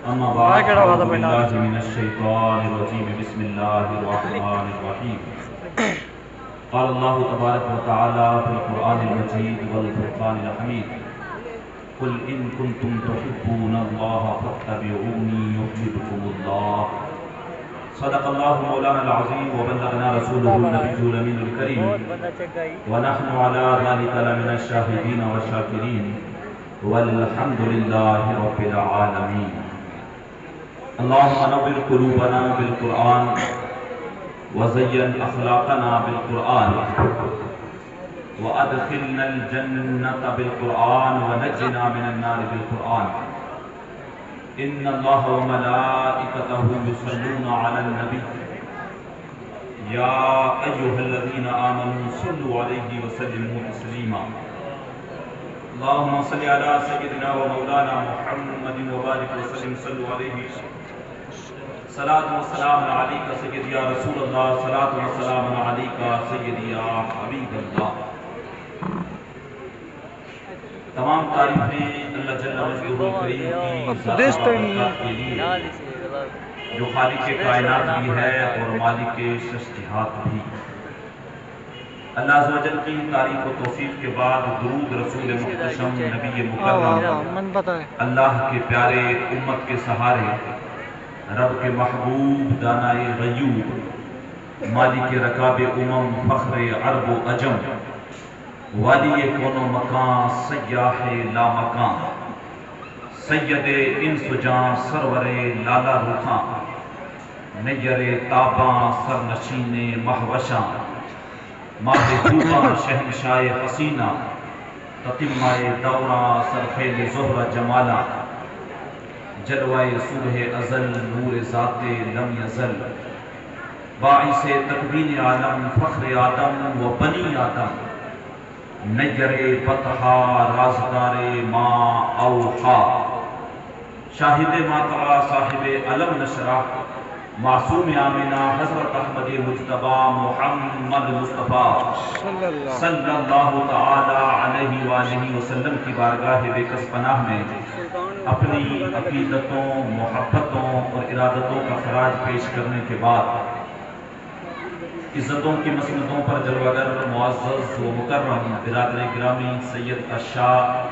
اما بعد اعوذ باللہ من الشیطان الرجیم بسم اللہ الرحمن الرحیم قال اللہ تبارک و تعالی فی القرآن المجید والفرقان الحمید قل ان کنتم تحبون اللہ فاتبعونی یحببکم اللہ صدق اللہ مولانا العظیم وبلغنا رسولہ النبی الامین الکریم ونحن علی ذلک لمن الشاہدین والشاکرین والحمد للہ رب العالمین اللهم نور قلوبنا بالقرآن وزين أخلاقنا بالقرآن وأدخلنا الجنة بالقرآن ونجنا من النار بالقرآن إن الله وملائكته يصلون على النبي يا أيها الذين آمنوا صلوا عليه وسلموا تسليما اللهم صل على سيدنا ومولانا محمد وبارك وسلم صلوا عليه صلاة و سلام علیکہ سیدی یا رسول اللہ صلاة و سلام علیکہ سیدی یا حبیب اللہ تمام تعریفیں اللہ جل مجدہ کریم کی ذات کے لیے جو خالق کائنات بھی ہے اور مالک ششتہات بھی اللہ عز و جل کی تعریف و توصیف کے بعد درود رسول محتشم نبی مکرم اللہ کے پیارے امت کے سہارے رب کے محبوب دانائے غیوب مالک رکاب فخر عرب و عجم والی کون و مکان سیاح لا مکان سید انس و جان سرور لالا رخان نیر تاباں سرنشین مہوشاں ماہ خوباں شہنشاہ حسینہ تتمہ دوراں سرخیل زہر جمالا جلوائے صبح ازل نور ذات لم یزل باعث تکوین عالم فخر آدم و بنی آدم نیر بطحا رازدار ما اوحا شاہد ماترا صاحب علم نشرہ معصوم آمینہ حضرت احمد مجتبہ محمد مصطفیٰ صلی اللہ تعالی علیہ وآلہ وسلم کی بارگاہ بے کس پناہ میں اپنی عقیدتوں محبتوں اور ارادتوں کا خراج پیش کرنے کے بعد عزتوں کی مسندوں پر جلوگر معزز و مکرم برادر گرامی سید الشاہ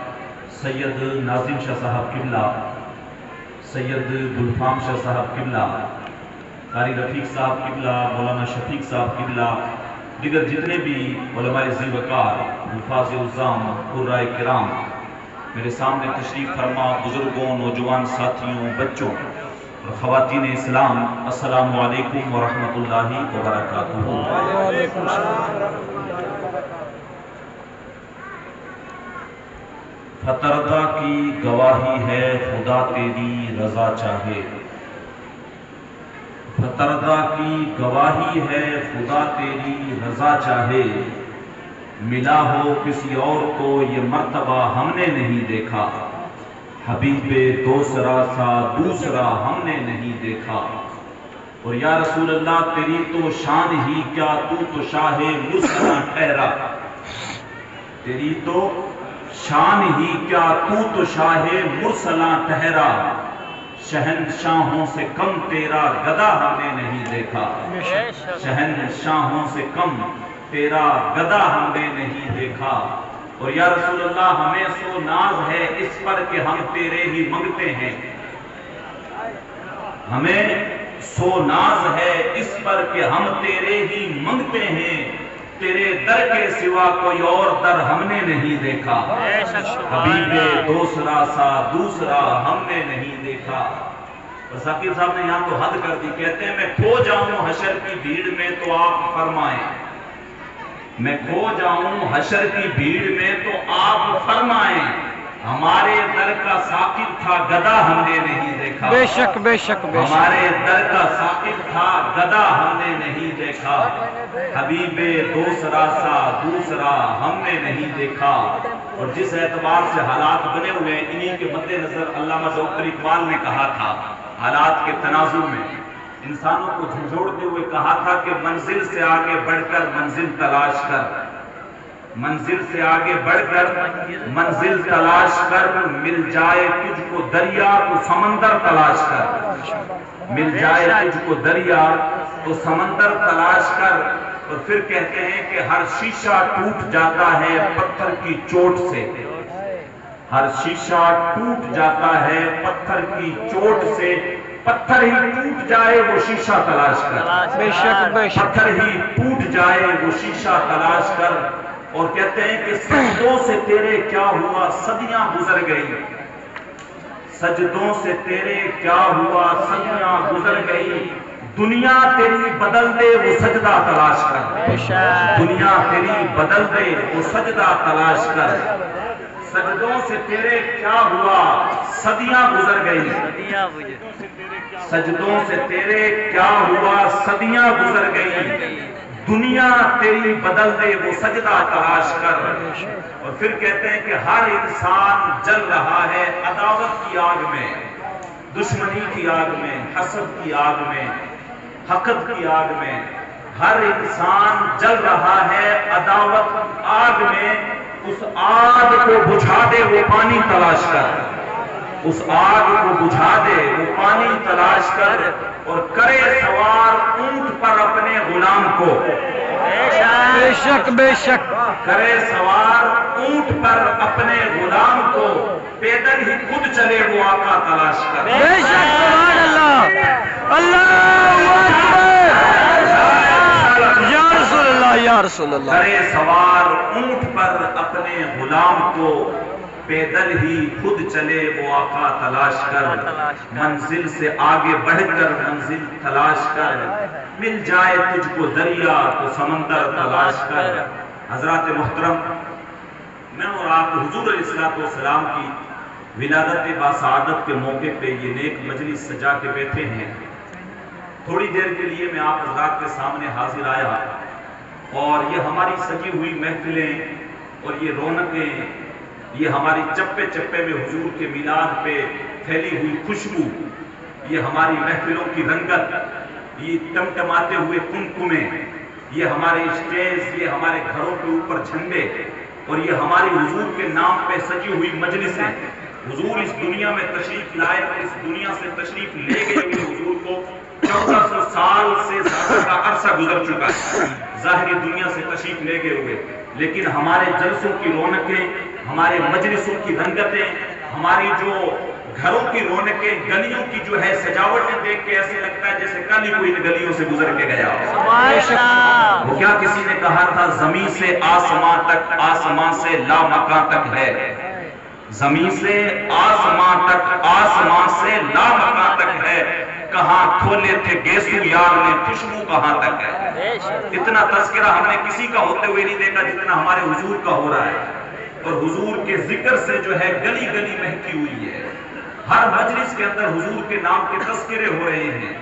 سید ناظم شاہ صاحب قبلہ سید گلفام شاہ صاحب قبلہ قاری رفیق صاحب قبلہ مولانا شفیق صاحب قبلہ دیگر جتنے بھی علماء ذی وقار حفاظ الزام قرائے کرام میرے سامنے تشریف فرما بزرگوں نوجوان ساتھیوں بچوں اور خواتین اسلام السلام علیکم ورحمۃ اللہ وبرکاتہ فتردہ کی گواہی ہے خدا تیری رضا چاہے فتردہ کی گواہی ہے خدا تیری رضا چاہے ملا ہو کسی اور کو یہ مرتبہ ہم نے نہیں دیکھا حبیب دوسرا سا دوسرا ہم نے نہیں دیکھا اور یا رسول اللہ تیری تو شان ہی کیا تو شاہ مرسلہ ٹھہرا تیری تو شان ہی کیا تو شاہ مرسلہ ٹھہرا شہنشاہوں سے کم تیرا گدا ہم نے نہیں دیکھا شہنشاہوں سے کم تیرا گدا ہم نے نہیں دیکھا اور یا رسول اللہ ہمیں سو ناز ہے اس پر کہ ہم تیرے ہی منگتے ہیں ہمیں سو ناز ہے اس پر کہ ہم تیرے ہی منگتے ہیں تیرے در کے سوا کوئی اور در ہم نے نہیں دیکھا حبیب دوسرا سا دوسرا ہم نے نہیں دیکھا اور ثاقب صاحب نے یہاں تو حد کر دی کہتے ہیں میں کھو جاؤں حشر کی بھیڑ میں تو آپ فرمائیں میں کھو جاؤں حشر کی بھیڑ میں تو آپ فرمائیں ہمارے در کا ثاقب تھا گدا ہم نے نہیں دیکھا بے شک بے شک بے شک ہمارے در کا ثاقب تھا گدا ہم نے نہیں دیکھا حبیب دوسرا سا دوسرا ہم نے نہیں دیکھا اور جس اعتبار سے حالات بنے ہوئے ہیں انہی کے مد نظر علامہ ڈاکٹر اقبال نے کہا تھا حالات کے تناظر میں انسانوں کو جھنجھوڑتے ہوئے کہا تھا کہ منزل سے آگے بڑھ کر منزل تلاش کر منزل سے آگے بڑھ کر منزل تلاش کر، مل جائے تجھ کو دریا تو سمندر تلاش کر، مل جائے تجھ کو دریا تو سمندر تلاش کر۔ اور پھر کہتے ہیں کہ ہر شیشہ ٹوٹ جاتا ہے پتھر کی چوٹ سے، ہر شیشہ ٹوٹ جاتا ہے پتھر کی چوٹ سے، پتھر ہی ٹوٹ جائے وہ شیشہ تلاش کر، بے شک بے شک، پتھر ہی ٹوٹ جائے وہ شیشہ تلاش کر۔ اور کہتے ہیں کہ سجدوں سے تیرے کیا ہوا صدیاں گزر گئی، سجدوں سے تیرے کیا ہوا صدیاں گزر گئی، دنیا تیری بدل دے وہ سجدہ تلاش کر، دنیا تیری بدل دے وہ سجدہ تلاش کر۔ سجدوں سے تیرے کیا ہوا صدیاں گزر گئی، سجدوں سے تیرے کیا ہوا صدیاں گزر گئی، دنیا تیری بدل دے وہ سجدہ تلاش کر۔ اور پھر کہتے ہیں کہ ہر انسان جل رہا ہے عداوت کی آگ میں، دشمنی کی آگ میں، حسد کی آگ میں، حقد کی آگ میں، ہر انسان جل رہا ہے عداوت کی آگ میں، اس آگ کو بجھا دے وہ پانی تلاش کر، اس آگ کو بجھا دے وہ پانی تلاش کر، اور کرے سوار اونٹ پر اپنے غلام کو، بے شک بے شک، کرے سوار اونٹ پر اپنے غلام کو، پیدل ہی خود چلے وہ آقا تلاش کر۔ بے شک، سبحان اللہ، اللہ اکبر، یا رسول اللہ یا رسول اللہ۔ کرے سوار اونٹ پر اپنے غلام کو، پیدل ہی خود چلے وہ آقا تلاش کر، منزل سے آگے بڑھ کر منزل تلاش کر، مل جائے تجھ کو دریا تو سمندر تلاش کر۔ حضرات محترم، میں اور آپ حضور علیہ السلام کی ولادت باسعادت کے موقع پہ یہ نیک مجلس سجا کے بیٹھے ہیں۔ تھوڑی دیر کے لیے میں آپ حضرات کے سامنے حاضر آیا، اور یہ ہماری سجی ہوئی محفلیں اور یہ رونقیں، یہ ہماری چپے چپے میں حضور کے میلاد پہ پھیلی ہوئی خوشبو، یہ ہماری محفلوں کی رنگت، یہ ٹمٹماتے ہوئے کمکمیں، یہ ہمارے اسٹیج، یہ ہمارے گھروں کے اوپر جھنڈے، اور یہ ہماری حضور کے نام پہ سجی ہوئی مجلسیں۔ حضور اس دنیا میں تشریف لائے اور اس دنیا سے تشریف لے گئے ہوئے حضور کو 1400 سال سے زیادہ کا عرصہ گزر چکا ہے ظاہری دنیا سے تشریف لے گئے ہوئے، لیکن ہمارے جلسوں کی رونقیں، ہمارے مجلسوں کی رنگتیں، ہماری جو گھروں کی رونقیں، گلیوں کی جو ہے سجاوٹیں دیکھ کے ایسے لگتا ہے جیسے کل ہی کوئی گلیوں سے گزر کے گیا ہو۔ وہ کیا کسی نے کہا تھا، زمین سے آسمان تک، آسمان سے لامکان تک ہے، زمین سے آسمان تک، آسمان سے لامکان تک ہے، کہاں کھولے تھے گیسو یار نے، خوشبو کہاں تک ہے۔ اتنا تذکرہ ہم نے کسی کا ہوتے ہوئے نہیں دیکھا جتنا ہمارے حضور کا ہو رہا ہے، اور حضور کے ذکر سے جو ہے گلی گلی مہکی ہوئی ہے، ہر مجلس کے اندر حضور کے نام کے تذکرے ہو رہے ہیں۔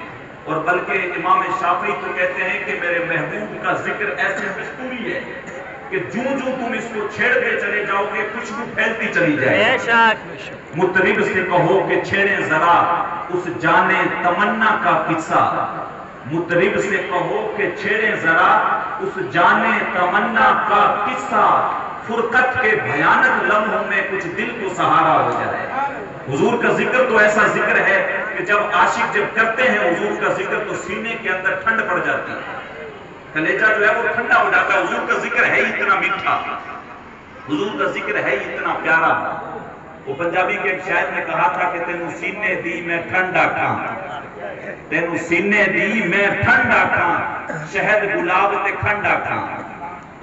اور بلکہ امام شافعی تو کہتے ہیں کہ میرے محبوب کا ذکر ایسے مستوری ہے کہ جو تم اس کو چھیڑتے چلے جاؤ گے خوشبو پھیلتی چلی جائے۔ مطرب سے کہو کہ چھیڑیں ذرا اس جانے تمنا کا قصہ، مطرب سے کہو کہ چھیڑیں ذرا اس جانے تمنا کا قصہ، فرقت کے بھیانک لمحوں میں کچھ دل کو سہارا ہو جائے۔ حضور کا ذکر تو ایسا ذکر ہے کہ جب عاشق جب کرتے ہیں حضور کا ذکر تو سینے کے اندر ٹھنڈ پڑ جاتی ہے، کلیجہ جو ہے وہ ٹھنڈا ہو جاتا ہے۔ حضور کا ذکر ہے ہی اتنا میٹھا، حضور کا ذکر ہے ہی اتنا پیارا۔ وہ پنجابی کے ایک شاعر نے کہا تھا کہ تینوں سینے دی میں ٹھنڈا کھاں، تینوں سینے دی میں ٹھنڈا کھاں، شہد گلاب تے کھنڈا کھاں۔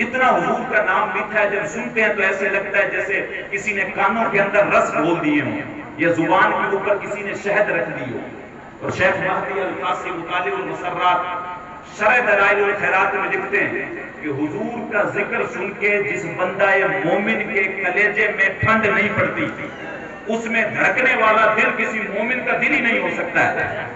اتنا حضور کا نام میٹھا ہے، جب سنتے ہیں تو ایسے لگتا ہے جیسے کسی نے کانوں کے اندر رس گھول دیے ہوں، یا زبان کے اوپر کسی نے شہد رکھ دی ہو۔ اور شیخ مہدی القاسی مطالع المسرات شرح دلائل الخیرات میں لکھتے ہیں کہ حضور کا ذکر سن کے جس بندہ مومن کے کلیجے میں ٹھنڈ نہیں پڑتی، اس میں دھڑکنے والا دل کسی مومن کا دل ہی نہیں ہو سکتا ہے۔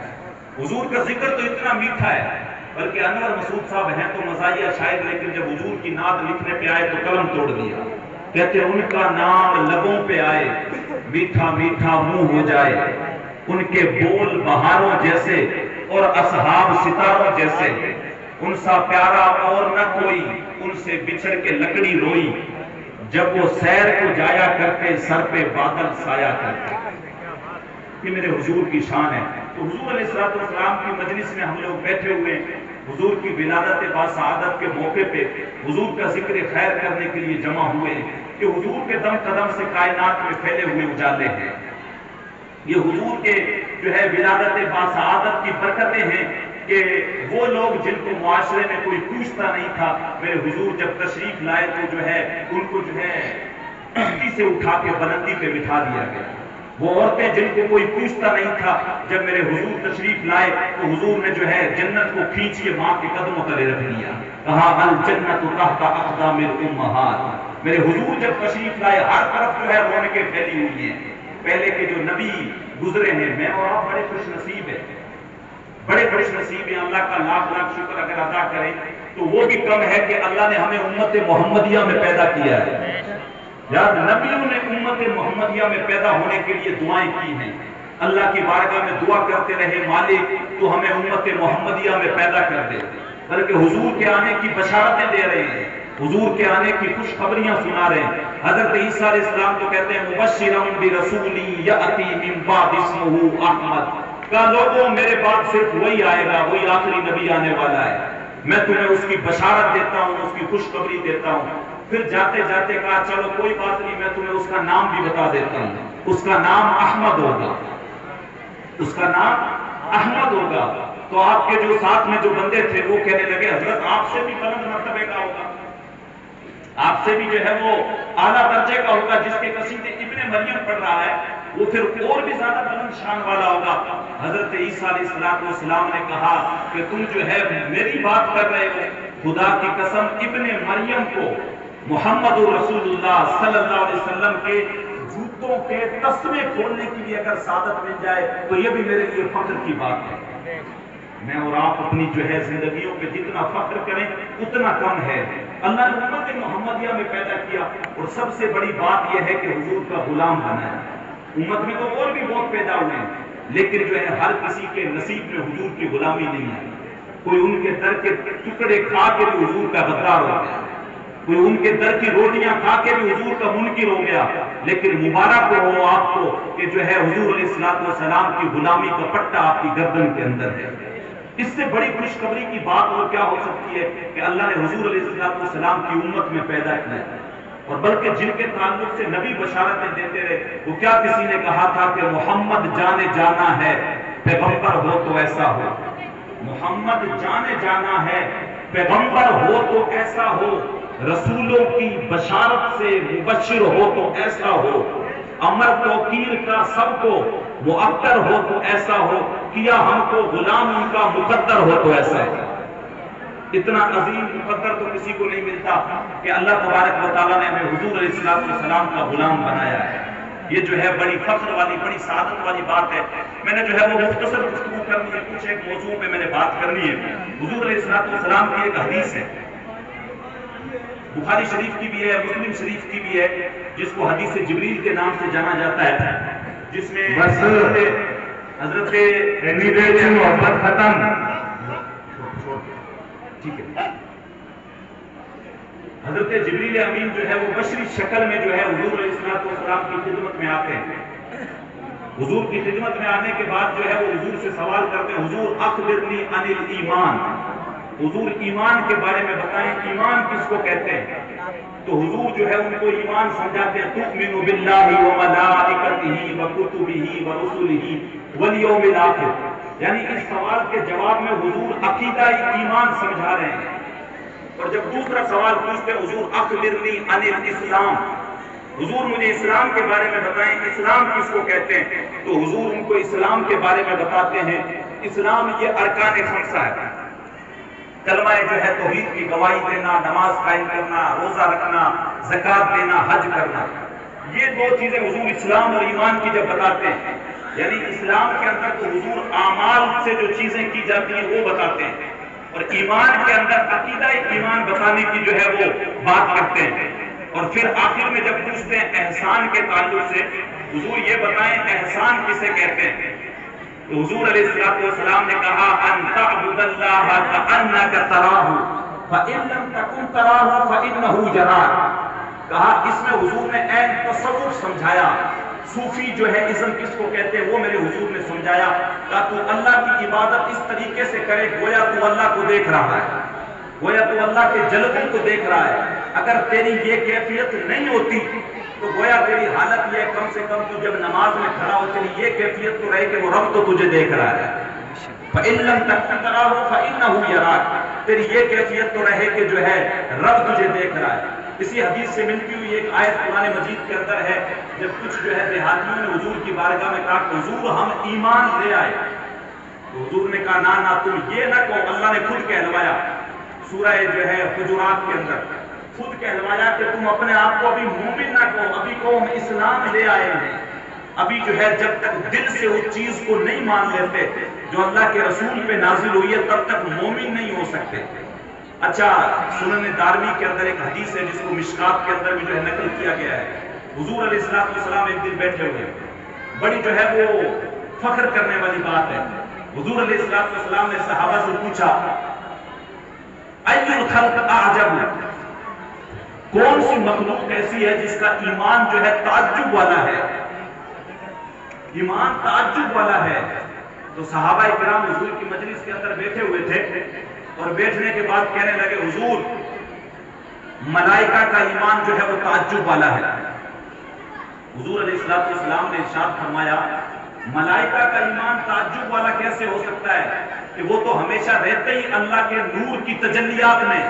حضور کا ذکر تو اتنا میٹھا ہے، بلکہ انور مسعود صاحب ہیں تو مزاحیہ شاعر، لیکن جب حضور کی نعت لکھنے پہ آئے تو قلم توڑ دیا۔ کہتے ان کا نام لبوں پہ آئے میٹھا میٹھا منہ ہو جائے، ان کے بول بہاروں جیسے اور اصحاب ستاروں جیسے، ان سا پیارا اور نہ کوئی، ان سے بچھڑ کے لکڑی روئی، جب وہ سیر کو جایا کرتے سر پہ بادل سایا کرتے۔ یہ میرے حضور کی شان ہے۔ تو حضور علیہ السلام کی مجلس میں ہم لوگ بیٹھے ہوئے ہیں، حضور کی ولادت باسعادت کے موقع پہ حضور کا ذکر خیر کرنے کے لیے جمع ہوئے ہیں کہ حضور کے دم قدم سے کائنات میں پھیلے ہوئے اجالے ہیں۔ یہ حضور کے جو ہے ولادت باسعادت کی برکتیں ہیں کہ وہ لوگ جن کو معاشرے میں کوئی پوچھتا نہیں تھا، میرے حضور جب تشریف لائے تو جو ہے ان کو جو ہے کشتی سے اٹھا کے بلندی پہ بٹھا دیا گیا۔ وہ عورتیں جن کو کوئی پوچھتا نہیں تھا، جب میرے حضور تشریف لائے تو حضور نے جو ہے جنت کو کھینچ کے ماں کے قدموں تلے رکھ دیا، کہا الجنت تحت اقدام الامہات۔ میرے حضور جب تشریف لائے ہر طرف جو ہے رونقیں پھیلی ہوئی ہیں۔ پہلے کے جو نبی گزرے ہیں، میں اور آپ بڑے خوش نصیب ہیں، بڑے خوش نصیب ہیں، اللہ کا لاکھ لاکھ شکر اگر ادا کریں تو وہ بھی کم ہے کہ اللہ نے ہمیں امت محمدیہ میں پیدا کیا ہے۔ یار نبیوں نے امت محمدیہ میں پیدا ہونے کے لیے دعائیں کی ہیں، اللہ کی بارگاہ میں دعا کرتے رہے مالک تو ہمیں امت محمدیہ میں پیدا کر دے، بلکہ حضور کے آنے کی بشارتیں دے رہے ہیں، حضور کے آنے کی خوشخبریاں سنا رہے ہیں۔ حضرت عیسیٰ علیہ السلام تو کہتے ہیں مبشرا برسول یأتی من بعد اسمہ احمد، کہا لوگوں میرے بعد صرف وہی آئے گا، وہی آخری نبی آنے والا ہے، میں تمہیں اس کی بشارت دیتا ہوں، اس کی خوشخبری دیتا ہوں۔ پھر جاتے جاتے کہا چلو کوئی بات نہیں، میں تمہیں اس کا نام بھی بتا دیتا ہوں، اس کا نام احمد ہوگا، اس کا نام احمد ہوگا۔ تو آپ کے جو ساتھ میں جو بندے تھے وہ کہنے لگے حضرت آپ سے بھی بلند مرتبے کا ہوگا، آپ سے بھی جو ہے وہ اعلیٰ درجے کا ہوگا، جس کے قصیدے ابن مریم پڑھ رہا ہے وہ پھر اور بھی زیادہ بلند شان والا ہوگا۔ حضرت عیسیٰ علیہ السلام نے کہا کہ تم جو ہے میری بات کر رہے ہو، خدا کی قسم ابن مریم کو محمد رسول اللہ صلی اللہ علیہ وسلم کے جوتوں کے تسمے کھولنے کے لیے اگر سعادت مل جائے تو یہ بھی میرے لیے فخر کی بات ہے۔ میں اور آپ اپنی جو ہے زندگیوں پہ جتنا فخر کریں اتنا کم ہے۔ اللہ نے امت محمدیہ میں پیدا کیا اور سب سے بڑی بات یہ ہے کہ حضور کا غلام بنایا۔ امت میں تو اور بھی بہت پیدا ہوئے ہیں، لیکن جو ہے ہر کسی کے نصیب میں حضور کی غلامی نہیں ہے۔ کوئی ان کے در کے ٹکڑے کھا کے بھی حضور کا غدار ہو گیا، کوئی ان کے در کی روٹیاں کھا کے بھی حضور کا منکر ہو گیا، لیکن مبارک ہو آپ کو کہ جو ہے حضور علیہ السلام کی غلامی کا پٹا آپ کی گردن کے اندر ہے۔ اس سے بڑی خوشخبری کی بات اور کیا ہو سکتی ہے کہ اللہ نے حضور علیہ السلام کی امت میں پیدا کیا، اور بلکہ جن کے تعلق سے نبی بشارتیں دیتے رہے، وہ کیا کسی نے کہا تھا کہ محمد جانے جانا ہے پیغمبر ہو تو ایسا ہو، محمد جانے جانا ہے پیغمبر ہو تو ایسا ہو، رسولوں کی بشارت سے مبشر ہو تو ایسا ہو، امر توقیر کا سب کو مؤطر ہو تو ایسا ہو، کیا ہم کو غلام ان کا مقدر ہو تو ایسا ہے۔ اتنا عظیم مقدر تو کسی کو نہیں ملتا کہ اللہ تبارک و تعالیٰ نے ہمیں حضور علیہ السلام کا غلام بنایا ہے۔ یہ جو ہے بڑی فخر والی، بڑی سعادت والی بات ہے۔ میں نے جو ہے وہ مختصر گفتگو کرنی ہے، کچھ ایک موضوع پہ میں نے بات کرنی ہے۔ حضور علیہ السلام کی ایک حدیث ہے، بخاری شریف کی بھی ہے، مسلم شریف کی بھی ہے، جس کو حدیث جبریل کے نام سے جانا جاتا ہے، جس میں حضرت محبت ختم، ٹھیک ہے، حضرت جبریل امین جو ہے وہ بشری شکل میں جو ہے حضور علیہ السلام کی خدمت میں آتے ہیں۔ حضور کی خدمت میں آنے کے بعد جو ہے وہ حضور سے سوال کرتے ہیں، حضور اخبرنی عن الایمان، حضور ایمان کے بارے میں بتائیں، ایمان کس کو کہتے ہیں؟ تو حضور جو ہے ان کو ایمان سمجھاتے ہیں، تؤمن باللہ وملائکتہ وکتبہ ورسلہ والیوم الآخر، یعنی اس سوال کے جواب میں حضور عقیدہ ایمان سمجھا رہے ہیں۔ اور جب دوسرا سوال پوچھتے ہیں، حضور اخبرنی عن الاسلام، حضور مجھے اسلام کے بارے میں بتائیں، اسلام کس کو کہتے ہیں؟ تو حضور ان کو اسلام کے بارے میں بتاتے ہیں، اسلام یہ ارکان خمسہ ہے، کلمہ جو ہے توحید کی گواہی دینا، نماز قائم کرنا، روزہ رکھنا، زکوٰۃ دینا، حج کرنا، یہ دو چیزیں حضور اسلام اور ایمان کی جب بتاتے ہیں، یعنی اسلام کے اندر تو حضور اعمال سے جو چیزیں کی جاتی ہیں وہ بتاتے ہیں، اور ایمان کے اندر عقیدہ ایمان بتانے کی جو ہے وہ بات کرتے ہیں۔ اور پھر آخر میں جب پوچھتے ہیں احسان کے تعلق سے، حضور یہ بتائیں احسان کسے کہتے ہیں؟ تو حضور علیہ السلام نے کہا ان تعبد اللہ کأنک تراہ فإن لم تکن تراہ فإنہ یراک. کہا اس میں حضور نے عین تصور سمجھایا. صوفی جو ہے ازم کس کو کہتے ہیں وہ میرے حضور نے سمجھایا. کہا تو اللہ کی عبادت اس طریقے سے کرے گویا تو اللہ کو دیکھ رہا ہے, گویا تو اللہ کے جلوے کو دیکھ رہا ہے. اگر تیری یہ کیفیت نہیں ہوتی تو گویا تیری حالت یہ کم سے کم تو جب نماز میں کھڑا ہو تیری یہ کیفیت تو رہے کہ وہ رب تو تجھے دیکھ رہا ہے. فَإِن لَمْ تَكُن تَرَاهُ فَإِنَّهُ يَرَاكَ. تیری یہ کیفیت تو رہے کہ جو ہے رب تجھے دیکھ رہا ہے. اسی حدیث سے ملتی ہوئی ایک آیت قرآن مجید کے اندر ہے, جب کچھ جو ہے دیہاتیوں نے حضور کی بارگاہ میں کہا کہ حضور ہم ایمان لے آئے, تو حضور نے کہا نہ تم یہ نہ کہو, اللہ نے خود کہلوایا سورہ جو ہے حجرات کے اندر خود کہلوایا کہ تم اپنے آپ کو ابھی مومن نہ کہو, ابھی کہو ہم اسلام لے آئے ہیں. ابھی جو ہے جب تک دل سے اس چیز کو نہیں مان لیتے جو اللہ کے رسول پہ نازل ہوئی ہے تب تک مومن نہیں ہو سکتے. اچھا, سنن دارمی کے اندر ایک حدیث ہے جس کو مشکات کے اندر بھی جو ہے نقل کیا گیا ہے. حضور علیہ السلام ایک دن بیٹھے ہوئے, بڑی جو ہے وہ فخر کرنے والی بات ہے. حضور علیہ السلام نے صحابہ سے پوچھا ای الخلق اعجب, کون سی مخلوق ایسی ہے جس کا ایمان جو ہے تعجب والا ہے, ایمان تعجب والا ہے. تو صحابہ کرام حضور کی مجلس کے اندر بیٹھے ہوئے تھے اور بیٹھنے کے بعد کہنے لگے حضور ملائکہ کا ایمان جو ہے وہ تعجب والا ہے. حضور علیہ السلام نے ارشاد فرمایا ملائکہ کا ایمان تعجب والا کیسے ہو سکتا ہے کہ وہ تو ہمیشہ رہتے ہی اللہ کے نور کی تجلیات میں,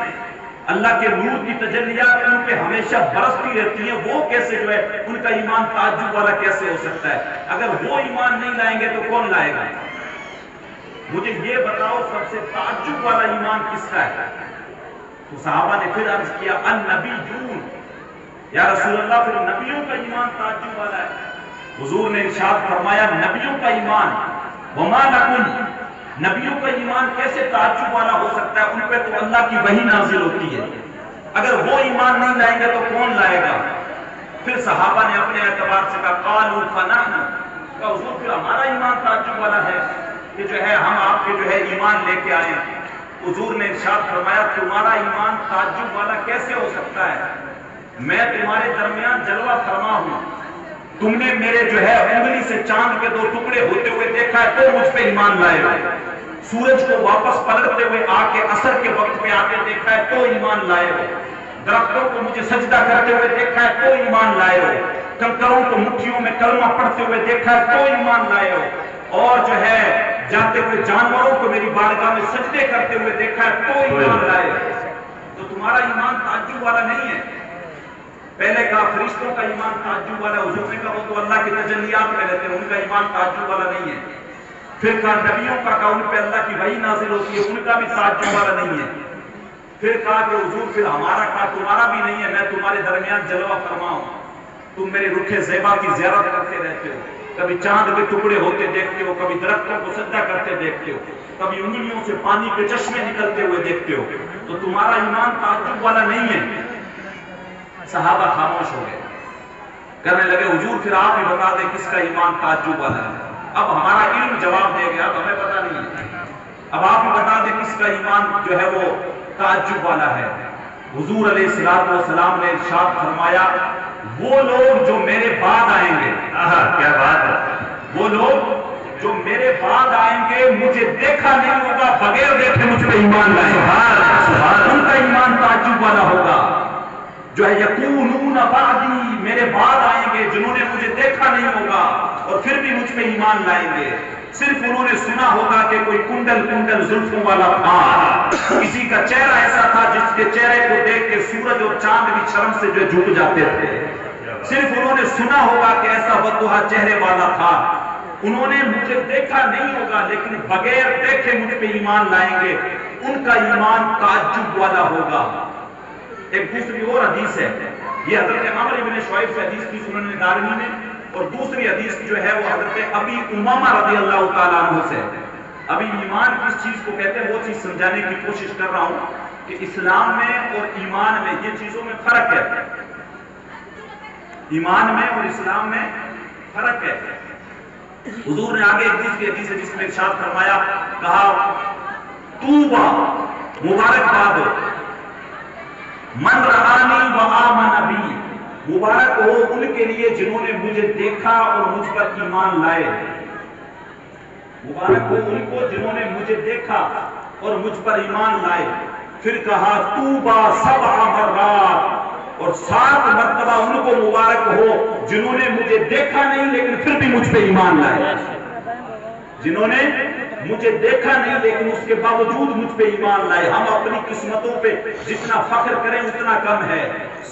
اللہ کے نور کی تجلیات ان پہ ہمیشہ برستی رہتی ہیں, وہ کیسے جو ہے ان کا ایمان تعجب والا کیسے ہو سکتا ہے؟ اگر وہ ایمان نہیں لائیں گے تو کون لائے گا؟ مجھے یہ بتاؤ سب سے تعجب والا ایمان کس کا ہے؟ تو صحابہ نے پھر عرض کیا النبیون, یا رسول اللہ پھر نبیوں کا ایمان تعجب والا ہے. حضور نے ارشاد فرمایا نبیوں کا ایمان وما لکن, نبیوں کا ایمان کیسے تعجب والا ہو سکتا ہے؟ ان پہ تو اللہ کی وحی نازل ہوتی ہے, اگر وہ ایمان نہیں لائیں گے تو کون لائے گا؟ پھر صحابہ نے اپنے اعتبار سے کہا قالوا فنحن, کہا حضور پھر ہمارا ایمان تعجب والا ہے کہ جو ہے ہم آپ کے جو ہے ایمان لے کے آئے. حضور نے ارشاد فرمایا تمہارا ایمان تعجب والا کیسے ہو سکتا ہے؟ میں تمہارے درمیان جلوہ فرما ہوں, تم نے میرے جو ہے انگلی سے چاند کے 2 ٹکڑے ہوتے ہوئے دیکھا ہے تو مجھ پہ ایمان لائے ہو, سورج کو واپس پلٹتے ہوئے آ کے عصر کے وقت پہ آ کے دیکھا ہے تو ایمان لائے ہو, درختوں کو مجھے سجدہ کرتے ہوئے دیکھا ہے تو ایمان لائے ہو, کنکروں کو مٹھیوں میں کلمہ پڑھتے ہوئے دیکھا ہے تو ایمان لائے ہو, اور جو ہے جاتے ہوئے جانوروں کو میری بارگاہ میں سجدے کرتے ہوئے دیکھا ہے تو ایمان لائے. تو تمہارا ایمان تعجب والا نہیں ہے. پہلے کہا فرشتوں کا ایمان تعجب والا, حضور نے کہا وہ تو اللہ کی تجلیات میں رہتے ہیں, ان کا ایمان تعجب والا نہیں ہے. پھر کہا نبیوں کا, کہا ان پہ اللہ کی وحی نازل ہوتی ہے, ان کا بھی تعجب والا نہیں ہے. پھر کہا کہ حضور پھر ہمارا, کہا تمہارا بھی نہیں ہے, میں تمہارے درمیان جلوہ فرما ہوں, تم میرے رخ زیبا کی زیارت کرتے رہتے ہو, کبھی چاند کے ٹکڑے ہوتے دیکھتے ہو, کبھی درختوں کو سجدہ کرتے دیکھتے ہو, کبھی انگلیوں سے پانی کے چشمے نکلتے ہوئے دیکھتے ہو, تو تمہارا ایمان تعجب والا نہیں ہے. صحابہ خاموش ہو گئے, کرنے لگے حضور پھر آپ ہی بتا دیں کس کا ایمان تعجب والا ہے. اب ہمارا علم جواب دے گیا, اب ہمیں پتہ نہیں ہے, اب آپ ہی بتا دیں کس کا ایمان جو ہے وہ تعجب والا ہے. حضور علیہ السلام نے ارشاد فرمایا وہ لوگ جو میرے بعد آئیں گے, کیا بات ہے, وہ لوگ جو میرے بعد آئیں گے مجھے دیکھا نہیں ہوگا, بغیر دیکھے مجھ پہ ایمان لائیں گے, ان کا ایمان تعجب والا ہوگا. جو ہے یقولون بعدی, میرے بعد آئیں گے جنہوں نے مجھے دیکھا نہیں ہوگا اور پھر بھی مجھ پہ ایمان لائیں گے. صرف انہوں نے سنا ہوگا کہ کوئی کنڈل زلفوں والا تھا, کسی کا چہرہ ایسا تھا جس کے چہرے کو دیکھ کے سورج اور چاند بھی شرم سے جو جھک جاتے تھے. صرف انہوں نے سنا ہوگا کہ ایسا بدوہا چہرے والا تھا, انہوں نے مجھے دیکھا نہیں ہوگا لیکن بغیر دیکھے مجھ پہ ایمان لائیں گے, ان کا ایمان تعجب والا ہوگا. ایک دوسری اور حدیث ہے, یہ حضرت عمر بن شعیب سے حدیث کی سنن دارمی میں, اور دوسری حدیث جو ہے وہ حضرت ابی امامہ رضی اللہ تعالیٰ عنہ سے. ابھی ایمان کس چیز کو کہتے ہیں وہ چیز سمجھانے کی کوشش کر رہا ہوں کہ اسلام میں اور ایمان میں یہ چیزوں میں فرق ہے, ایمان میں اور اسلام میں فرق ہے. حضور نے آگے ایک دوسری حدیث ہے جس میں ارشاد فرمایا، کہا طوبا، مبارکباد ہو، من رآنی و آمن بی، مبارک ہو ان کے لیے جنہوں نے مجھے دیکھا اور مجھ پر ایمان لائے، مبارک ہو ان کو جنہوں نے مجھے دیکھا اور مجھ پر ایمان لائے۔ پھر کہا طوبا 7 مرات، اور 7 مرتبہ ان کو مبارک ہو جنہوں نے مجھے دیکھا نہیں لیکن پھر بھی مجھ پہ ایمان لائے، جنہوں نے مجھے دیکھا نہیں لیکن اس کے باوجود مجھ پہ ایمان لائے۔ ہم اپنی قسمتوں پہ جتنا فخر کریں اتنا کم ہے۔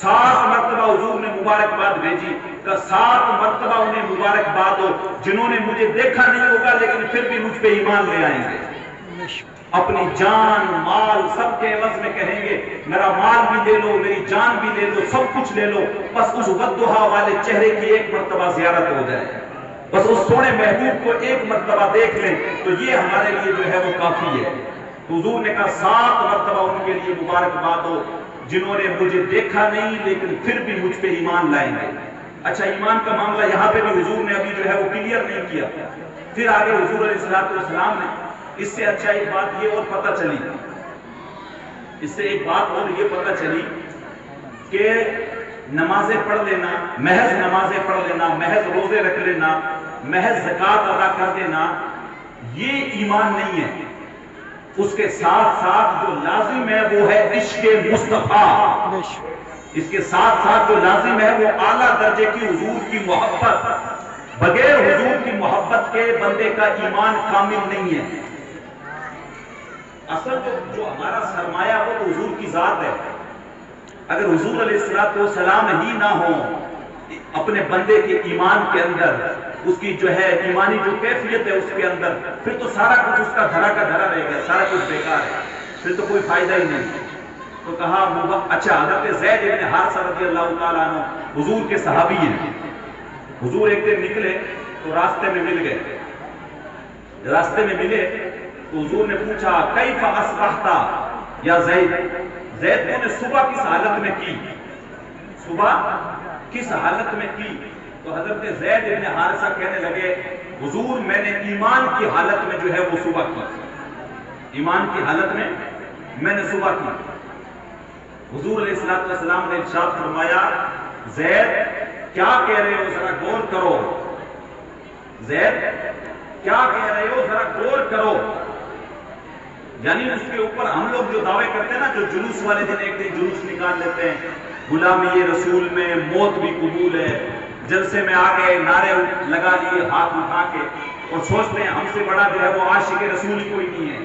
7 مرتبہ حضور نے مبارکباد بھیجی، کہ 7 مرتبہ انہیں مبارکباد ہو جنہوں نے مجھے دیکھا نہیں ہوگا لیکن پھر بھی مجھ پہ ایمان لے آئیں گے، اپنی جان مال سب کے عوض میں کہیں گے میرا مال بھی لے لو، میری جان بھی لے لو، سب کچھ لے لو، بس اس والضحیٰ والے چہرے کی ایک مرتبہ زیارت ہو جائے، بس اس سونے محبوب کو ایک مرتبہ دیکھ لیں تو یہ ہمارے لیے جو ہے وہ کافی ہے۔ تو حضور نے کہا 7 مرتبہ ان کے لیے مبارکباد ہو جنہوں نے مجھے دیکھا نہیں لیکن پھر بھی مجھ پہ ایمان لائیں گے۔ اچھا، ایمان کا معاملہ یہاں پہ بھی حضور نے ابھی جو ہے وہ کلیئر نہیں کیا۔ پھر آگے حضور علیہ السلام نے اس سے اچھا ایک بات یہ اور پتہ چلی، اس سے ایک بات اور یہ پتہ چلی کہ نمازیں پڑھ لینا، محض نمازیں پڑھ لینا، محض روزے رکھ لینا، محض زکوٰۃ ادا کر دینا، یہ ایمان نہیں ہے۔ اس کے ساتھ ساتھ جو لازم ہے وہ ہے عشق مصطفیٰ، اس کے ساتھ ساتھ جو لازم ہے وہ اعلیٰ درجے کی حضور کی محبت۔ بغیر حضور کی محبت کے بندے کا ایمان کامل نہیں ہے۔ اصل جو ہمارا سرمایہ وہ تو حضور کی ذات ہے۔ اگر حضور علیہ السلام ہی نہ ہو اپنے بندے کے ایمان کے اندر، اس کی جو ہے ایمانی جو کیفیت ہے اس کے اندر، پھر تو سارا کچھ اس کا دھرا کا دھرا رہے گا، سارا کچھ بیکار ہے، پھر تو کوئی فائدہ ہی نہیں۔ تو کہا اچھا، حضرت زید بن حارثہ رضی اللہ تعالیٰ عنہ حضور کے صحابی ہیں۔ حضور ایک دن نکلے تو راستے میں مل گئے، راستے میں ملے تو حضور نے پوچھا کیف اصبحت یا زید، زید نے صبح کس حالت میں کی، صبح کس حالت میں کی؟ تو حضرت زید بن حارثہ کہنے لگے حضور میں نے ایمان کی حالت میں جو ہے وہ صبح کی، ایمان کی حالت میں نے صبح کی۔ حضور علیہ السلام نے ارشاد فرمایا زید کیا کہہ رہے ہو، ذرا غور کرو، زید کیا کہہ رہے ہو، ذرا غور کرو۔ یعنی اس کے اوپر ہم لوگ جو دعوے کرتے ہیں نا، جو جلوس والے دن ایک دن جلوس نکال لیتے ہیں، غلامی رسول میں موت بھی قبول ہے، جلسے میں آگے نعرے لگا لیے ہاتھ اٹھا کے، اور سوچتے ہیں ہم سے بڑا جو ہے وہ عاشق رسول کوئی نہیں ہے،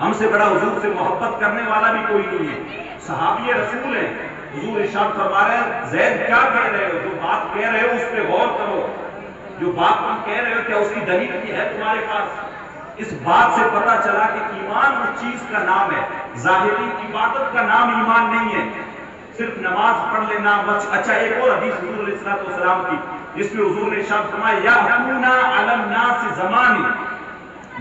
ہم سے بڑا حضور سے محبت کرنے والا بھی کوئی نہیں ہے، صحابی رسول ہے۔ حضور ارشاد فرما رہے ہیں زید کیا کہہ رہے ہو، جو بات کہہ رہے ہو اس پہ غور کرو، جو بات تم کہہ رہے ہو کیا اس کی دلیل کی ہے تمہارے پاس؟ اس بات سے پتا چلا کہ ایمان اس چیز کا نام ہے، ظاہری عبادت کا نام ایمان نہیں ہے، صرف نماز پڑھ لینا بس۔ اچھا، ایک اور حدیث حضور علیہ السلام کی جس میں حضور نے ارشاد فرمایا یأتون علی الناس زمانی،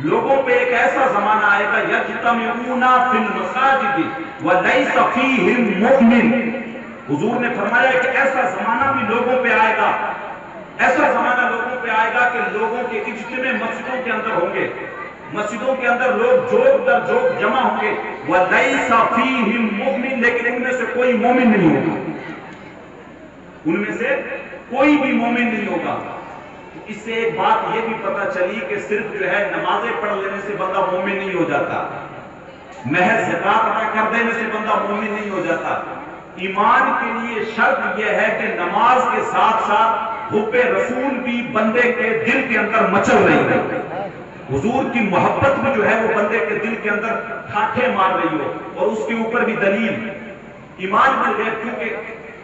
لوگوں پہ ایک ایسا زمانہ آئے گا یجتمعون فی المساجد ولیس فیہم مؤمن، حضور نے فرمایا کہ ایسا زمانہ بھی لوگوں پہ آئے گا، ایسا زمانہ لوگوں پہ آئے گا کہ لوگوں کے اجتماع مسجدوں کے اندر ہوں گے، مسجدوں کے اندر لوگ جوک در جوک جمع ہوں گے، وَلَيْسَ فِيهِمْ مُؤْمِن، لیکن ان میں سے کوئی مومن نہیں ہوگا، ان میں سے کوئی بھی مومن نہیں ہوگا۔ اس سے ایک بات یہ بھی پتہ چلی کہ صرف جو ہے نمازیں پڑھ لینے سے بندہ مومن نہیں ہو جاتا، محض زکوٰۃ ادا کر دینے سے بندہ مومن نہیں ہو جاتا۔ ایمان کے لیے شرط یہ ہے کہ نماز کے ساتھ ساتھ حب رسول بھی بندے کے دل کے اندر مچل رہی ہے، حضور کی محبت بھی جو ہے وہ بندے کے دل کے اندر ٹھاٹھے مار رہی ہو، اور اس کے اوپر بھی دلیل ایمان مل گئے، کیونکہ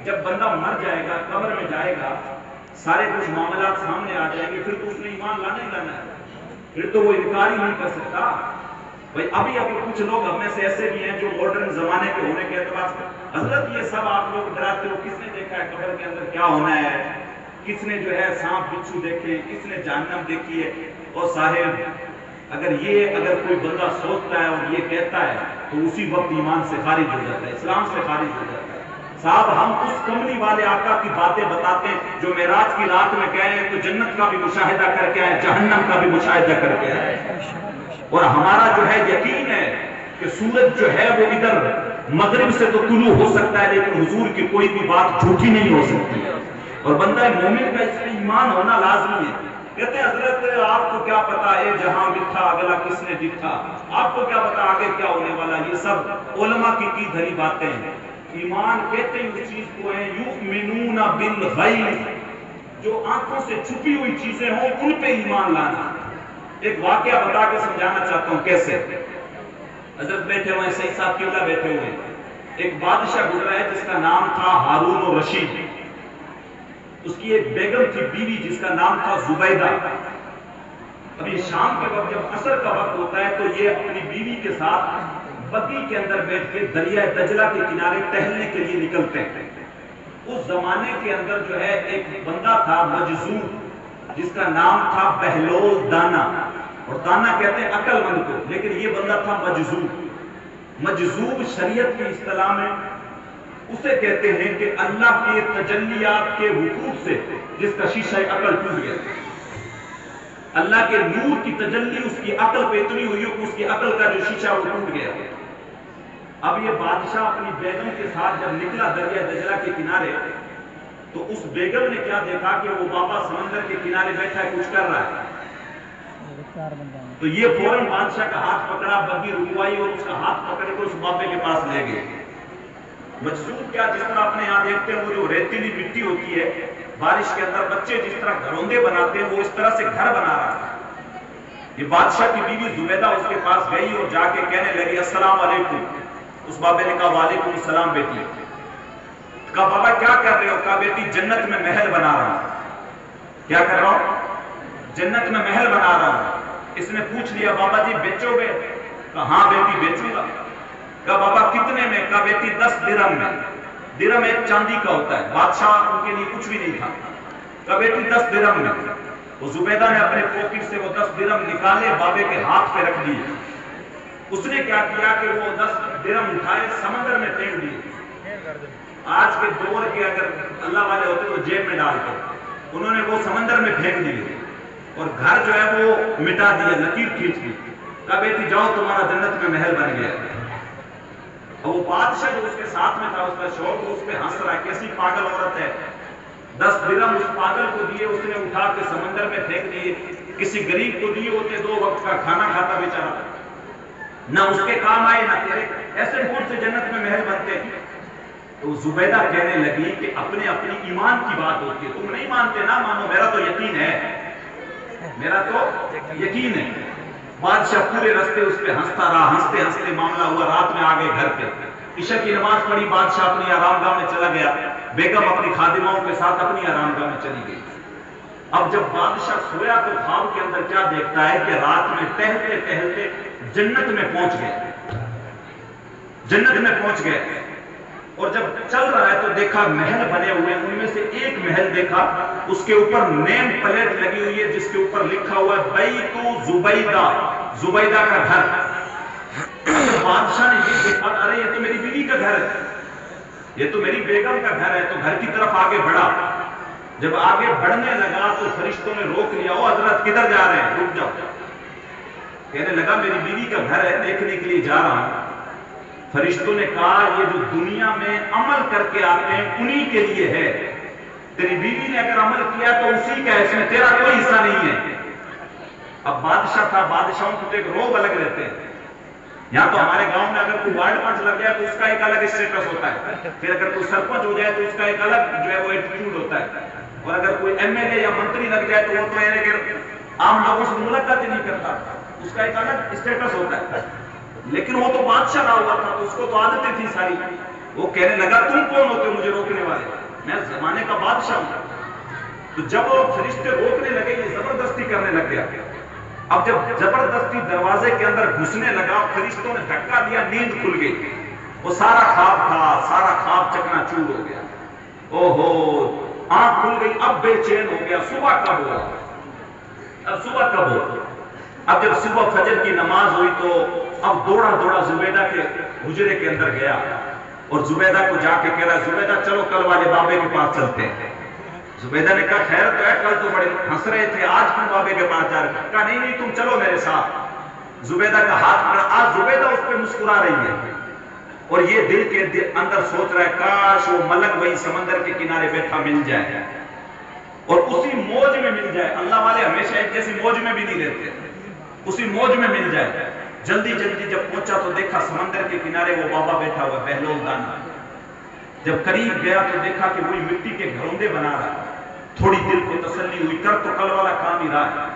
جب بندہ مر جائے گا، قبر میں جائے گا، سارے کچھ معاملات سامنے آ جائیں گے، پھر تو اس نے ایمان لانا ہی لانا ہے، پھر تو وہ انکار ہی نہیں کر سکتا۔ بھائی ابھی کچھ لوگ ہم میں سے ایسے بھی ہیں جو ماڈرن زمانے کے ہونے کے اعتبار سے حضرت یہ سب آپ لوگ ڈراتے ہو، کس نے دیکھا ہے قبر کے اندر کیا ہونا ہے، کس نے جو ہے سانپ بچھو دیکھے، کس نے جہنم دیکھی ہے؟ اور صاحب اگر کوئی بندہ سوچتا ہے اور یہ کہتا ہے تو اسی وقت ایمان سے خارج ہو جاتا ہے، اسلام سے خارج ہو جاتا ہے۔ صاحب ہم اس کملی والے آقا کی باتیں بتاتے ہیں جو معراج کی رات میں گئے ہیں تو جنت کا بھی مشاہدہ کر کے آئے، جہنم کا بھی مشاہدہ کر کے آئے، اور ہمارا جو ہے یقین ہے کہ سورج جو ہے وہ ادھر مغرب سے تو طلوع ہو سکتا ہے لیکن حضور کی کوئی بھی بات جھوٹی نہیں ہو سکتی، اور بندہ مومن کا اس میں ایمان ہونا لازمی ہے۔ کہتے ہیں حضرت آپ کو کیا پتا اے جہاں بکھا اگلا کس نے دکھا، آپ کو کیا پتا آگے کیا ہونے والا، یہ سب علماء کی دھری باتیں ہیں۔ ایمان کہتے ہیں اس چیز کو ہے یؤمنون بالغیب، جو آنکھوں سے چھپی ہوئی چیزیں ہوں ان پہ ایمان لانا۔ ایک واقعہ بتا کے سمجھانا چاہتا ہوں کیسے۔ حضرت بیٹھے ہوئے ہیں، سید صاحب قبلہ بیٹھے ہوئے ہیں، ایک بادشاہ گزرا ہے جس کا نام تھا ہارون الرشید، اس کی ایک بیگم تھی بیوی جس کا نام تھا زبیدہ۔ ابھی شام کے وقت جب عصر کا وقت ہوتا ہے تو یہ اپنی بیوی کے ساتھ بقی کے اندر بیٹھ کے دریا دجلہ کے کنارے ٹہلنے کے لیے نکلتے ہیں۔ اس زمانے کے اندر جو ہے ایک بندہ تھا مجذوب جس کا نام تھا بہلول دانا، اور دانا کہتے ہیں عقل مند کو، لیکن یہ بندہ تھا مجذوب۔ مجذوب شریعت کی اصطلاح میں اسے کہتے ہیں کہ اللہ کے تجلیات کے وقوع سے جس کا شیشہ عقل ٹوٹ گیا، اللہ کے نور کی تجلی اس کی عقل پہ اتنی ہوئی کہ اس کی عقل کا جو شیشہ وہ ٹوٹ گیا۔ اب یہ بادشاہ اپنی بیگم کے ساتھ جب نکلا دریا دجلہ کے کنارے تو اس بیگم نے کیا دیکھا کہ وہ بابا سمندر کے کنارے بیٹھا ہے، کچھ کر رہا ہے، تو یہ فوراً بادشاہ کا ہاتھ پکڑا، بگی رکوائی اور اس کا ہاتھ پکڑ کے اس بابے کے پاس لے گئے۔ مجذوب کیا جس طرح اپنے یہاں دیکھتے ہیں وہ جو ریتیلی مٹی ہوتی ہے بارش کے اندر بچے جس طرح گھروندے بناتے ہیں وہ اس طرح سے گھر بنا رہا ہے۔ یہ بادشاہ کی بیوی زبیدہ اس کے پاس گئی اور جا کے کہنے لگی السلام علیکم۔ اس بابے نے کہا وعلیکم السلام بیٹی۔ کہا بابا کیا کر رہے ہو؟ کہا بیٹی جنت میں محل بنا رہا ہوں۔ کیا کر رہا ہوں؟ جنت میں محل بنا رہا ہوں۔ اس نے پوچھ لیا بابا جی بیچو گے؟ کہا ہاں بیٹی بیچوں گا۔ کہا بابا کتنے میں؟ کہا بیٹی 10 درہم میں۔ درہم ایک چاندی کا ہوتا ہے، بادشاہ ان کے لیے کچھ بھی نہیں تھا۔ کہا بیٹی 10 درہم میں۔ وہ زبیدہ نے اپنے پاکٹ سے وہ 10 درہم نکالے، بابے کے ہاتھ پہ رکھ دیے۔ اس نے کیا کیا کہ وہ 10 درہم اٹھائے سمندر میں پھینک دیے۔ آج کے دور کے اگر اللہ والے ہوتے تو جیب میں ڈال کر انہوں نے وہ سمندر میں پھینک دیے اور گھر جو ہے وہ مٹا دیا، لکیر کھینچ دی۔ کہا بیٹی جاؤ تمہارا جنت میں محل بن گیا۔ اور وہ بادشاہ جو اس کے ساتھ میں تھا اس کا شوق اس پہ ہنس رہا ہے، کیسی پاگل عورت ہے۔ 10 درہم اس پاگل کو دیے، اس نے اٹھا کے سمندر میں پھینک دیے۔ کسی غریب کو دیے ہوتے 2 وقت کا کھانا کھاتا بیچارہ، نہ اس کے کام آئے نہ تیرے، ایسے کون سے جنت میں محل بنتے۔ تو زبیدہ کہنے لگی کہ اپنے اپنی ایمان کی بات ہوتی ہے، تم نہیں مانتے نہ مانو، میرا تو یقین ہے، میرا تو یقین ہے۔ بادشاہ پورے رستے اس پہ ہنستا رہا، ہنستے ہنستے معاملہ ہوا، رات میں آگے گھر پہ عشاء کی نماز پڑھی، بادشاہ اپنی آرام گاہ میں چلا گیا، بیگم اپنی خادماؤں کے ساتھ اپنی آرام گاہ میں چلی گئی۔ اب جب بادشاہ سویا تو خواب کے اندر کیا دیکھتا ہے کہ رات میں ٹہلتے ٹہلتے جنت میں پہنچ گئے، جنت میں پہنچ گئے، اور جب چل رہا ہے تو دیکھا محل بنے ہوئے، ان میں سے ایک محل دیکھا اس کے اوپر نیم پلیٹ لگی ہوئی ہے جس کے اوپر لکھا ہوا ہے بیت زبیدہ، زبیدہ کا گھر۔ بادشاہ نے یہ دیکھا ارے یہ تو میری بیوی کا گھر ہے، یہ تو میری بیگم کا گھر ہے، تو گھر کی طرف آگے بڑھا۔ جب آگے بڑھنے لگا تو فرشتوں نے روک لیا، او حضرت کدھر جا رہے ہیں، رک جاؤ۔ کہنے لگا میری بیوی کا گھر ہے، دیکھنے کے لیے جا رہا ہوں۔ فرشتوں نے کہا یہ جو دنیا میں عمل کر کے آتے ہیں انہی کے لیے ہے، تیری بیوی نے اگر عمل کیا تو اسی کا ہے، اس میں تیرا کوئی حصہ نہیں ہے۔ اب بادشاہ تھا، بادشاہوں کو تو ایک روب الگ رہتے ہیں، یہاں تو ہمارے گاؤں میں اگر کوئی وارڈ پنچ لگ جائے تو اس کا ایک الگ اسٹیٹس ہوتا ہے، پھر اگر کوئی سرپنچ ہو جائے تو اس کا ایک الگ جو ہے وہ ایٹیٹیوڈ ہوتا ہے، اور اگر کوئی ایم ایل اے یا منتری لگ جائے تو وہ تو ہے کہ عام لوگوں سے ملاقات ہی نہیں کرتا، اس کا ایک الگ اسٹیٹس ہوتا ہے۔ لیکن وہ تو بادشاہ رہا ہوا تھا تو اس کو تو عادتیں تھی ساری۔ وہ کہنے لگا تم کون ہوتے ہو مجھے روکنے والے، میں زمانے کا بادشاہ ہوں۔ تو جب وہ فرشتے روکنے لگے یہ زبردستی کرنے لگ گیا۔ اب جب زبردستی دروازے کے اندر گھسنے لگا، فرشتوں نے دھکا دیا، نیند کھل گئی، وہ سارا خواب تھا، سارا خواب چکنا چور ہو گیا۔ اوہو آنکھ کھل گئی، اب بے چین ہو گیا، صبح کب ہوا، اب صبح کب ہوا۔ اب جب صبح فجر کی نماز ہوئی تو اب دوڑا دوڑا زبیدہ کے حجرے کے اندر گیا، اور زبیدہ کو جا کے کہہ رہا ہے زبیدہ چلو کل والے بابے کے پاس چلتے ہیں۔ زبیدہ نے کہا خیر تو ہے، کل تو بڑے ہنس رہے تھے، آج کیوں بابے کے پاس جا رہے ہیں؟ کہا نہیں تم چلو میرے ساتھ۔ زبیدہ کا ہاتھ پکڑا، آج زبیدہ اس پہ مسکرا رہی ہے اور یہ دل کے اندر سوچ رہا ہے کاش وہ ملک وہی سمندر کے کنارے بیٹھا مل جائے اور اسی موج میں مل جائے۔ اللہ والے ہمیشہ ایک جیسی موج میں بھی نہیں رہتے، اسی موج میں مل جائے۔ جلدی جلدی جب پہنچا تو دیکھا سمندر کے کنارے وہ بابا بیٹھا ہوا بہلول دانا۔ جب قریب گیا تو دیکھا کہ وہی مٹی کے گھروندے بنا رہا ہے۔ تھوڑی دل کو تسلی ہوئی، کر تو کل والا کام ہی رہا ہے۔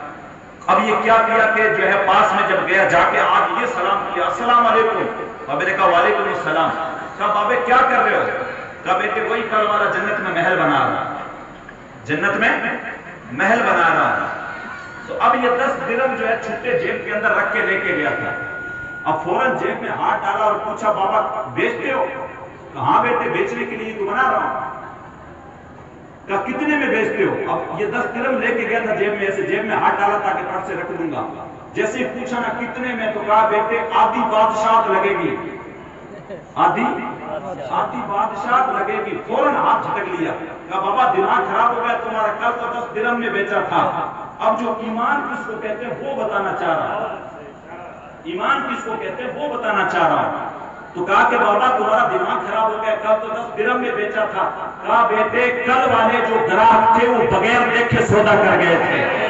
اب یہ کیا کیا کہ جو ہے پاس میں جب گیا جا کے آج یہ سلام کیا، السلام علیکم۔ بابے نے کہا وعلیکم السلام۔ کہا بابے کیا کر رہے ہو؟ کہا بیٹے وہی کل والا جنت میں محل بنا رہا، جنت میں محل بنا رہا۔ تو اب یہ 10 درہم جو ہے چھٹے جیب کے اندر رکھ کے لے کے گیا تھا۔ اب فوراً جیب میں ہاتھ ڈالا اور پوچھا بابا بیچتے ہو؟ کہاں بیٹے بیچنے کے لیے تو بنا رہا ہوں۔ کہا کتنے میں بیچتے ہو؟ اب یہ 10 درہم لے کے گیا تھا جیب میں، ایسے جیب میں ہاتھ ڈالا تاکہ پٹ سے رکھ دوں گا۔ جیسے ہی پوچھا نا کتنے میں تو کہا بیٹے آدھی بادشاہت لگے گی، آدھی بادشاہت لگے گی۔ فوراً ہاتھ جھٹک لیا۔ کہا بابا دماغ خراب ہو گیا تمہارا، کل تو 10 درہم میں بیچا تھا۔ اب جو ایمان کس کو کہتے ہیں وہ بتانا چاہ رہا ہوں، ایمان کس کو کہتے ہیں وہ بتانا چاہ رہا ہوں۔ تو کہا کہ بابا تمہارا دماغ خراب ہو گیا، کل تو 10 درہم میں بیچا تھا۔ کہا بیٹے کل والے جو گراہک تھے وہ بغیر دیکھے سودا کر گئے تھے،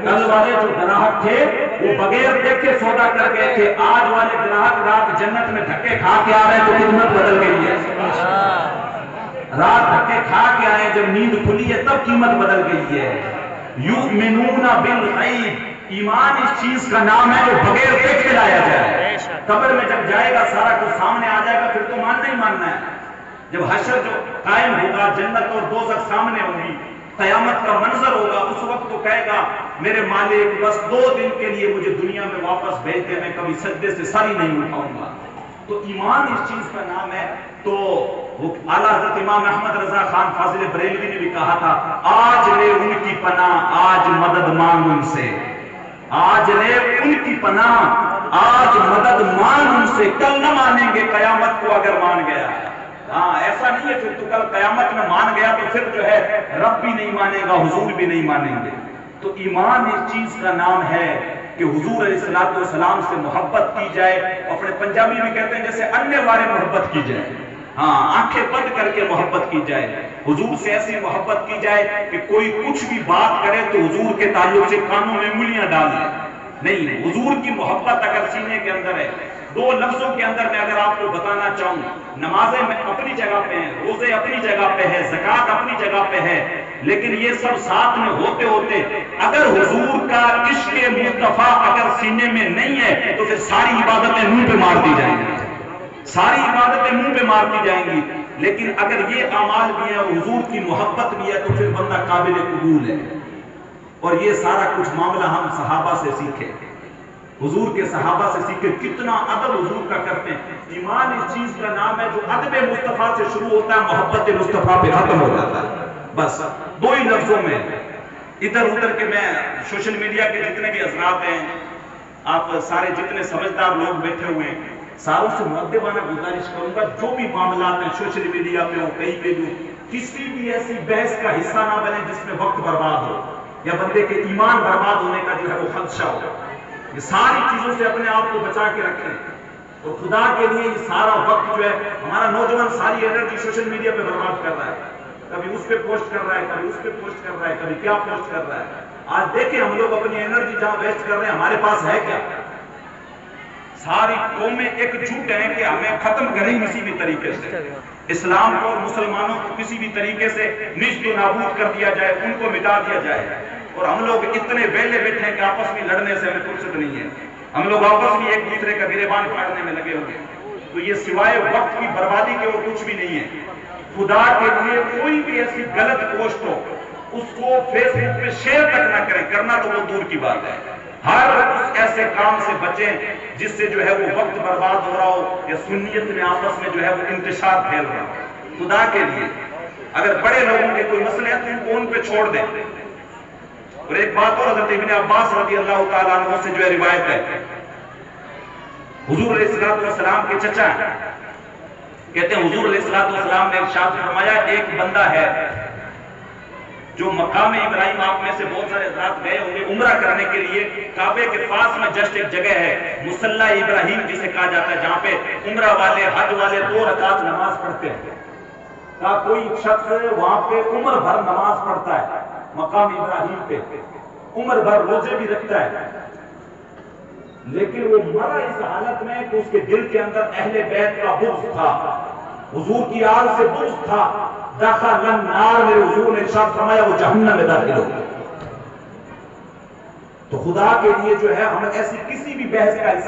کل والے جو گراہک تھے وہ بغیر دیکھے سودا کر گئے تھے، آج والے گراہک رات جنت میں دھکے کھا کے آ رہے ہیں تو قیمت بدل گئی ہے۔ رات دھکے کھا کے آئے، جب نیند کھلی ہے تب قیمت بدل گئی ہے۔ یؤمنون بالغیب، ایمان اس چیز کا نام ہے جو بغیر دیکھے لایا جائے۔ قبر میں جب جائے گا سارا کچھ سامنے آ جائے گا، پھر تو ماننا ہی ماننا ہے۔ جب حشر جو قائم ہوگا، جنت اور دوزخ سامنے ہوں گی، قیامت کا منظر ہوگا، اس وقت تو کہے گا میرے مالک بس 2 دن کے لیے مجھے دنیا میں واپس بھیج دے، میں کبھی سجدے سے سر ہی نہیں اٹھاؤں گا۔ تو ایمان اس چیز کا نام ہے۔ تو اعلیٰ حضرت امام احمد رضا خان فاضل بریلوی نے بھی کہا تھا آج لے ان کی پناہ آج مدد مانگ ان سے، آج لے ان کی پناہ آج مدد مانگ ان سے، کل نہ مانیں گے قیامت کو اگر مان گیا۔ ہاں ایسا نہیں ہے پھر تو کل قیامت میں مان گیا تو پھر جو ہے رب بھی نہیں مانے گا، حضور بھی نہیں مانیں گے۔ تو ایمان اس چیز کا نام ہے کہ حضور علیہ السلام سے محبت کی جائے، اپنے پنجابی میں کہتے ہیں جیسے اننے وارے محبت کی جائے، ہاں آنکھیں بند کر کے محبت کی جائے، حضور سے ایسی محبت کی جائے کہ کوئی کچھ بھی بات کرے تو حضور کے تعلق سے کانوں میں انگلیاں ڈال دیں۔ نہیں، حضور کی محبت اگر سینے کے اندر ہے، 2 لفظوں کے اندر میں اگر آپ کو بتانا چاہوں، نمازیں اپنی جگہ پہ ہیں، روزے اپنی جگہ پہ ہے، زکوٰۃ اپنی جگہ پہ ہے، لیکن یہ سب ساتھ میں ہوتے ہوتے اگر حضور کا عشق مصطفیٰ اگر سینے میں نہیں ہے تو پھر ساری عبادتیں منہ پہ مار دی جائیں گی، ساری عبادتیں منہ پہ مار دی جائیں گی۔ لیکن اگر یہ اعمال بھی ہیں اور حضور کی محبت بھی ہے تو پھر بندہ قابل قبول ہے۔ اور یہ سارا کچھ معاملہ ہم صحابہ سے سیکھے، حضور کے صحابہ سے سیکھے، کتنا ادب حضور کا کرتے ہیں۔ ایمان اس چیز کا نام ہے جو ادب مصطفیٰ سے شروع ہوتا ہے، محبت مصطفیٰ پہ ختم ہو جاتا ہے۔ بس 2 ہی لفظوں میں ادھر ادھر کے میں سوشل میڈیا کے جتنے بھی حضرات ہیں، آپ سارے جتنے سمجھدار لوگ بیٹھے ہوئے ہیں، ساروں سے مؤدبانہ گزارش کروں گا جو بھی معاملات ہیں سوشل میڈیا پہ ہو کہیں پہ بھی، کسی بھی ایسی بحث کا حصہ نہ بنے جس میں وقت برباد ہو یا بندے کے ایمان برباد ہونے کا جو ہے وہ خدشہ ہو۔ یہ ساری چیزوں سے اپنے آپ کو بچا کے رکھیں اور خدا کے لیے یہ سارا وقت جو ہے ہمارا نوجوان ساری انرجی سوشل میڈیا پہ برباد کر رہا ہے، کبھی اس پہ پوسٹ کر رہا ہے، کبھی اس پہ پوسٹ کر رہا ہے، کبھی کیا پوسٹ کر رہا ہے۔ آج دیکھیں ہم لوگ اپنی انرجی جہاں ویسٹ کر رہے ہیں ہمارے پاس ہے کیا؟ ساری قومیں ایک جھوٹ ہیں کہ ہمیں ختم کریں کسی بھی طریقے سے، اسلام کو اور مسلمانوں کو کسی بھی طریقے سے نیست و نابود کر دیا جائے، ان کو مٹا دیا جائے۔ اور ہم لوگ اتنے ویلے بیٹھے ہیں کہ آپس میں لڑنے سے ہمیں فرصت نہیں ہے، ہم لوگ آپس میں ایک دوسرے کا گریبان پھاڑنے میں لگے ہوئے ہیں۔ تو یہ سوائے وقت کی بربادی کے اور کچھ بھی نہیں ہے۔ خدا کے لیے کوئی بھی ایسی غلط پوسٹ ہو اس کو فیس بک پہ شیئر تک نہ کریں، کرنا تو وہ دور کی بات ہے۔ ہر اس ایسے کام سے بچیں جس سے جو ہے وہ وقت برباد ہو رہا ہو یا سنیت میں آپس میں جو ہے وہ انتشار پھیل رہا ہو۔ خدا کے لیے اگر بڑے لوگوں کے کوئی مسئلے ہیں تو ان کو ان پہ چھوڑ دیں۔ اور ایک بات اور، حضرت ابن عباس رضی اللہ تعالیٰ عنہ سے جو ہے روایت ہے، حضور علیہ السلام کے چچا ہیں، کہتے ہیں حضور علیہ السلام نے ارشاد فرمایا ایک بندہ ہے جو مقام ابراہیم، آپ میں سے بہت سارے حضرات گئے ہوں گے عمرہ کرنے کے لیے، کعبے کے پاس میں جسٹ ایک جگہ ہے مصلی ابراہیم جسے کہا جاتا ہے، جہاں پہ عمرہ والے حج والے 2 رکعت نماز پڑھتے ہیں۔ کہا کوئی شخص وہاں پہ عمر بھر نماز پڑھتا ہے مقام ابراہیم پہ، عمر بھر روزے بھی رکھتا ہے، لیکن وہ مرا اس حالت میں کہ اس کے دل کے اندر اہل بیت کا بغض تھا، حضور کی آل سے بغض تھا، دخل النار، میرے حضور نے ارشاد فرمایا وہ جہنم میں داخل ہو۔ تو خدا کے لیے جو ہے ہم ایسی کسی بھی بحث کا حصہ